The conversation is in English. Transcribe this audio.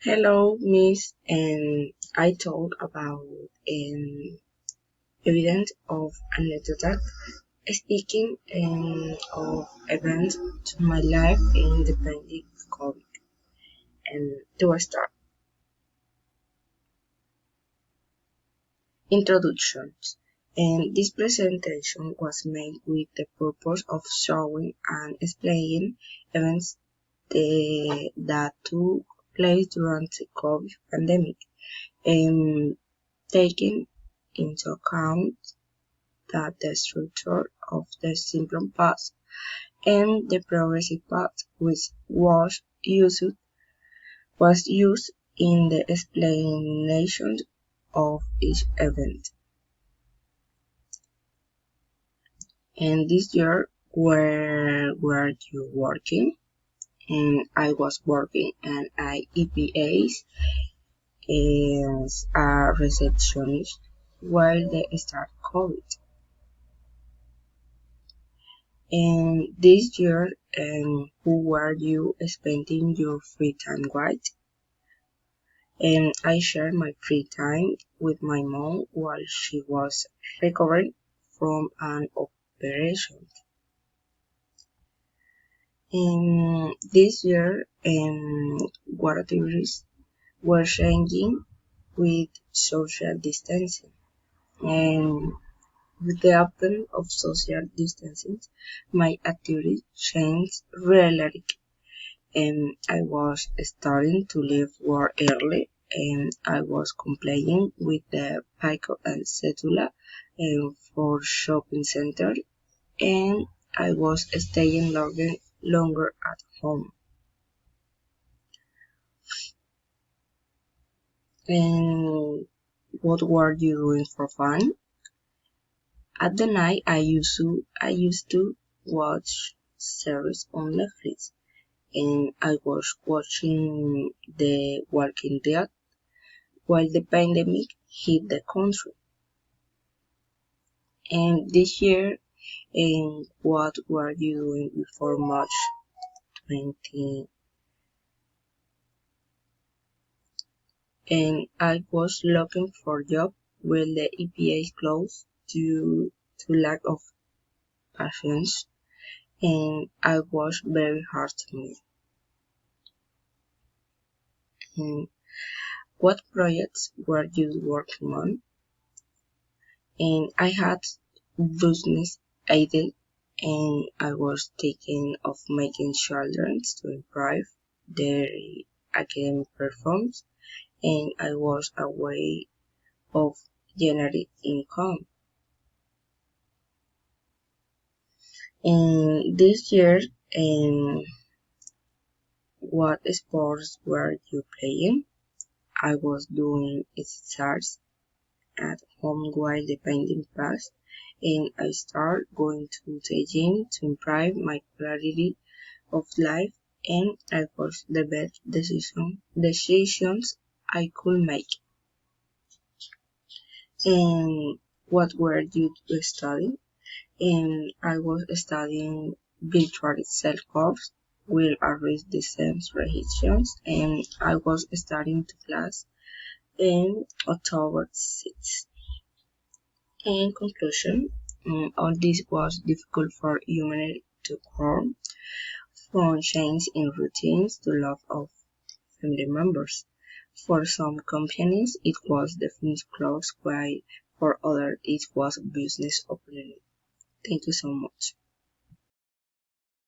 Hello, Miss, and I talk about an evidence of anecdotal speaking of events to my life in the pandemic COVID. And to start, introductions. And this presentation was made with the purpose of showing and explaining events that took place during the COVID pandemic, and taking into account that the structure of the simple past and the progressive past which was used in the explanation of each event. And this year, where were you working? And I was working at EPAs as a receptionist while they start COVID. And this year, who were you spending your free time with? And I shared my free time with my mom while she was recovering from an operation. And this year, what activities were changing with social distancing. And with the advent of social distancing, my activities changed regularly, and I was starting to leave work early, and I was complying with the Pico and Cetula for shopping center, and I was staying longer at home. And what were you doing for fun? At the night, I used to watch series on Netflix, and I was watching The Walking Dead while the pandemic hit the country. And this year, and what were you doing before March 20? And I was looking for job when the EPA closed due to lack of patients, and I was very hard to me. And what projects were you working on? And I had business idea, and I was thinking of making children to improve their academic performance, and I was a way of generate income. And this year, and what sports were you playing? I was doing exercise at home while the pandemic passed, and I started going to the gym to improve my quality of life, and it was the best decisions I could make. And what were you studying? And I was studying virtual self course will arrange the same restrictions, and I was starting to class in October 6th. In conclusion, all this was difficult for humanity to cope, from change in routines to love of family members. For some companies, it was definitely close, while for others, it was business opportunity. Thank you so much.